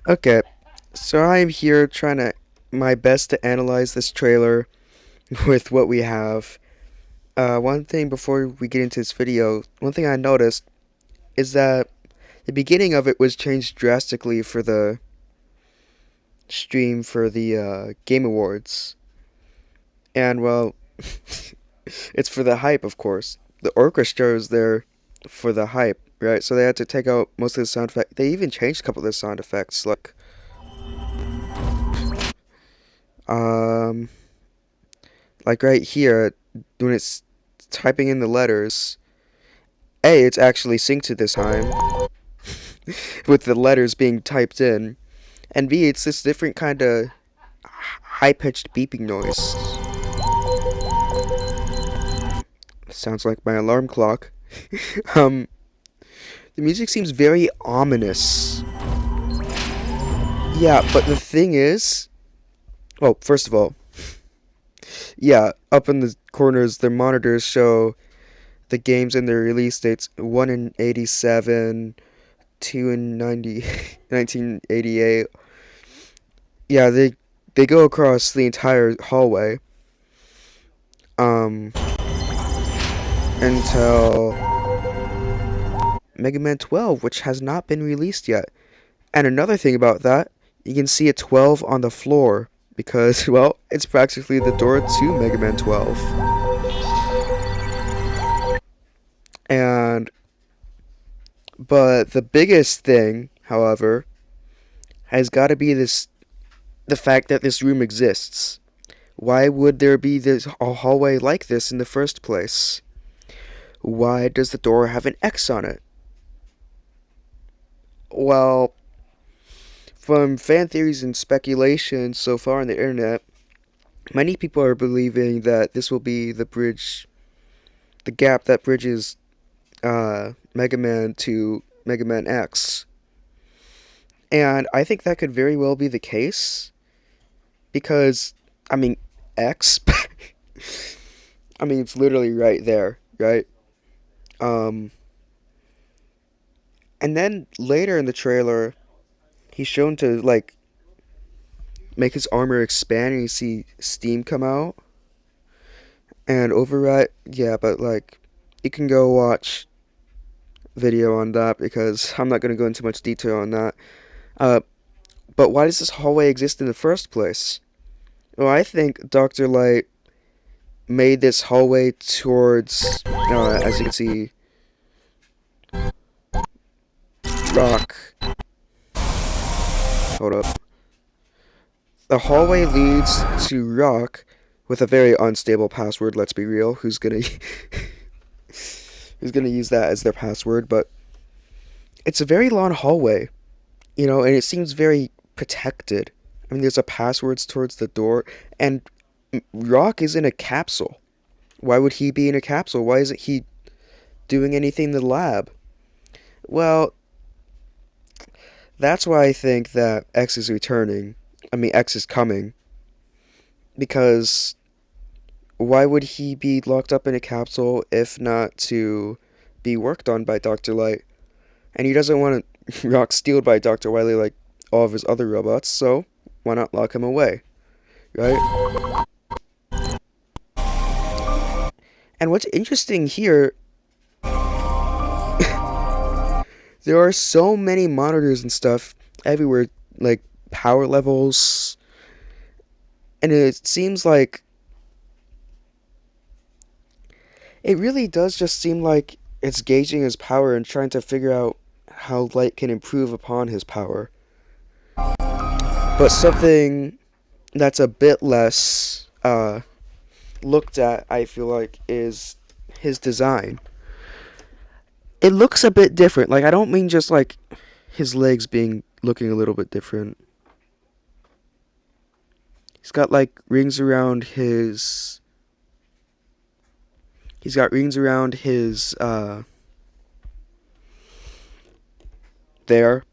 Okay, so I'm here trying to my best to analyze this trailer with what we have. One thing before we get into this video, one thing I noticed is that the beginning of it was changed drastically for the stream for the Game Awards. And well, it's for the hype, of course. The orchestra is there for the hype, right? So they had to take out most of the sound effects. They even changed a couple of the sound effects, um, like right here when it's typing in the letters. A, it's actually synced this time with the letters being typed in, and B, it's this different kind of high-pitched beeping noise. Sounds like my alarm clock. um, the music seems very ominous. Yeah, but the thing is, well, first of all, yeah, up in the corners, the monitors show the games and their release dates: one in 87, two in 1988. Yeah, they go across the entire hallway. Um, until Mega Man 12, which has not been released yet. And another thing about that, you can see a 12 on the floor because, well, it's practically the door to Mega Man 12. And but the biggest thing, however, has got to be the fact that this room exists. Why would there be this a hallway like this in the first place? Why does the door have an X on it? Well, from fan theories and speculation so far on the internet, many people are believing that this will be the bridge, the gap that bridges Mega Man to Mega Man X. And I think that could very well be the case because, I mean, X, I mean, it's literally right there, right? Um, and then later in the trailer, he's shown to, like, make his armor expand and you see steam come out. And Override, yeah, but, like, you can go watch video on that because I'm not going to go into much detail on that. Uh, but why does this hallway exist in the first place? Well, I think Dr. Light made this hallway towards, as you can see, rock. Hold up. The hallway leads to rock with a very unstable password, let's be real. Who's gonna who's gonna use that as their password? But it's a very long hallway, and it seems very protected. I mean, there's a passwords towards the door, and Rock is in a capsule. Why would he be in a capsule? Why isn't he doing anything in the lab? Well, that's why I think that X is returning. I mean, X is coming. Because why would he be locked up in a capsule if not to be worked on by Dr. Light? And he doesn't want Rock stealed by Dr. Wily like all of his other robots, so why not lock him away? Right? And what's interesting here, there are so many monitors and stuff everywhere, like power levels, and it seems like it really does just seem like it's gauging his power and trying to figure out how Light can improve upon his power. But something that's a bit less looked at, I feel like, is his design. It looks a bit different. Like, I don't mean just like his legs being looking a little bit different. He's got like rings around his. He's got rings around his there.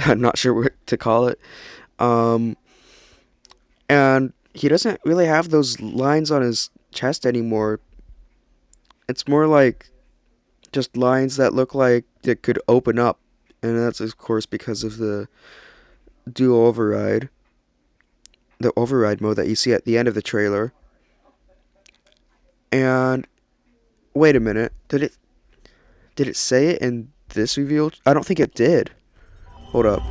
I'm not sure what to call it. Um, and he doesn't really have those lines on his chest anymore. It's more like just lines that look like it could open up, and that's of course because of dual override, the override mode that you see at the end of the trailer. And wait a minute, did it say it in this reveal? I don't think it did. Hold up.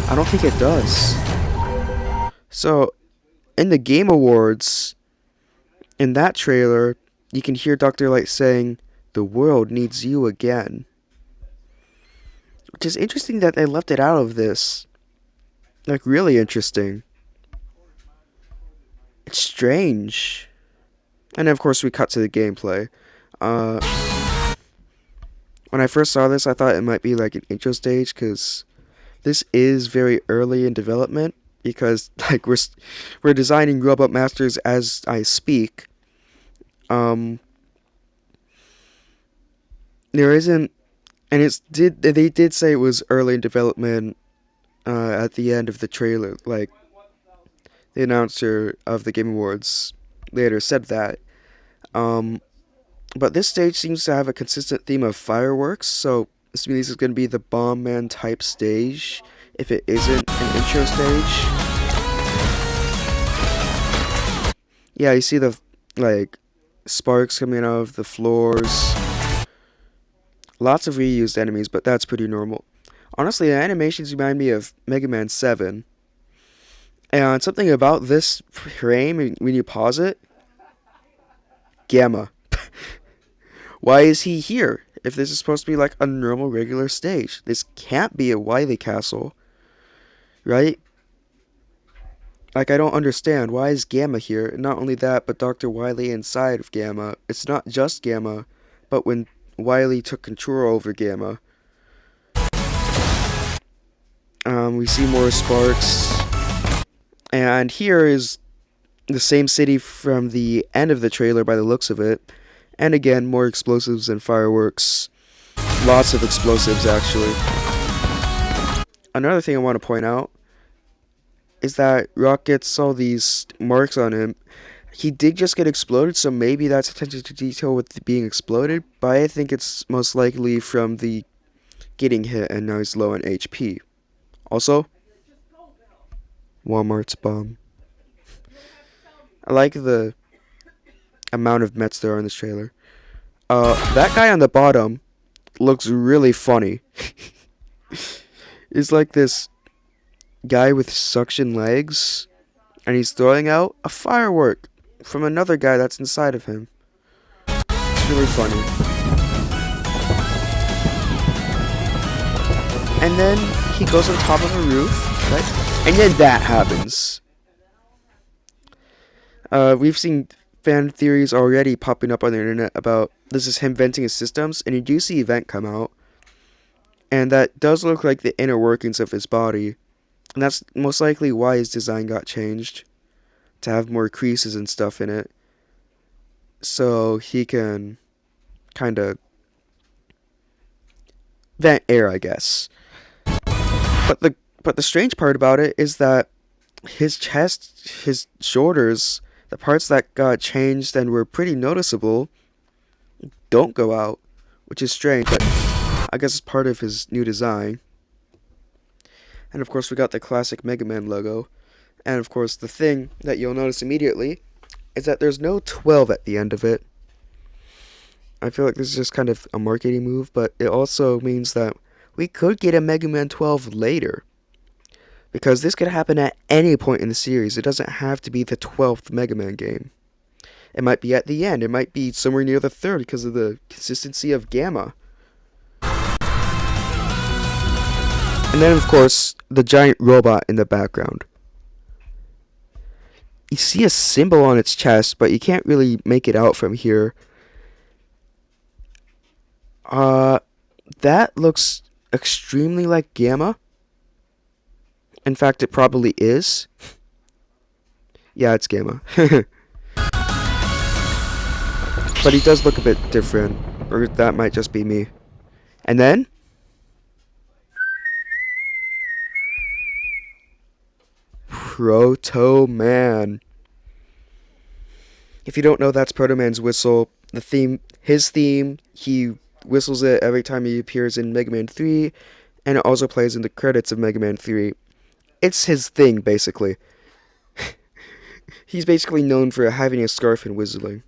I don't think it does. So, in the Game Awards, in that trailer, you can hear Dr. Light saying, "The world needs you again." Which is interesting that they left it out of this. Like, really interesting. It's strange. And of course, we cut to the gameplay. Uh, when I first saw this, I thought it might be like an intro stage, because this is very early in development. Because like we're designing Robot Masters as I speak. There isn't, and they did say it was early in development at the end of the trailer. Like the announcer of the Game Awards later said that. But this stage seems to have a consistent theme of fireworks, so this means it's going to be the Bomb Man type stage if it isn't an intro stage. Yeah, you see the like sparks coming out of the floors. Lots of reused enemies, but that's pretty normal. Honestly, the animations remind me of Mega Man 7. And something about this frame, when you pause it, Gamma. Why is he here? If this is supposed to be like a normal, regular stage, this can't be a Wily Castle, right? Like, I don't understand. Why is Gamma here? Not only that, but Dr. Wily inside of Gamma. It's not just Gamma, but when Wily took control over Gamma. We see more sparks. And here is the same city from the end of the trailer by the looks of it. And again, more explosives and fireworks. Lots of explosives, actually. Another thing I want to point out is that Rock gets all these marks on him. He did just get exploded, so maybe that's attention to detail with being exploded, but I think it's most likely from the getting hit and now he's low on HP. Also, Walmart's bomb. I like the amount of Mets there are in this trailer. That guy on the bottom looks really funny. It's like this guy with suction legs, and he's throwing out a firework from another guy that's inside of him. It's really funny. And then he goes on top of a roof, right? And then that happens. We've seen fan theories already popping up on the internet about this is him venting his systems, and you do see a vent come out. And that does look like the inner workings of his body. And that's most likely why his design got changed, to have more creases and stuff in it, so he can kind of vent air, I guess. But the strange part about it is that his chest, his shoulders, the parts that got changed and were pretty noticeable, don't go out, which is strange, but I guess it's part of his new design. And of course we got the classic Mega Man logo. And of course the thing that you'll notice immediately is that there's no 12 at the end of it. I feel like this is just kind of a marketing move, but it also means that we could get a Mega Man 12 later. Because this could happen at any point in the series. It doesn't have to be the 12th Mega Man game. It might be at the end. It might be somewhere near the 3rd because of the consistency of Gamma. And then, of course, the giant robot in the background. You see a symbol on its chest, but you can't really make it out from here. That looks extremely like Gamma. In fact, it probably is. Yeah, it's Gamma. But he does look a bit different. Or that might just be me. And then Proto Man. If you don't know, that's Proto Man's whistle. His theme, he whistles it every time he appears in Mega Man 3, and it also plays in the credits of Mega Man 3. It's his thing, basically. He's basically known for having a scarf and whistling.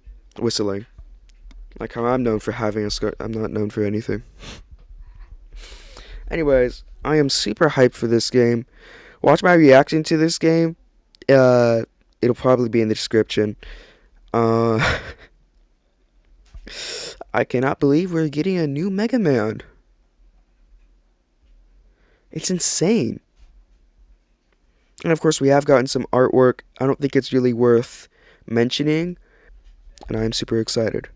Like how I'm known for having a scarf. I'm not known for anything. Anyways, I am super hyped for this game. Watch my reaction to this game. Uh, it'll probably be in the description. Uh, I cannot believe we're getting a new Mega Man. It's insane. And of course, we have gotten some artwork. I don't think it's really worth mentioning, and I am super excited.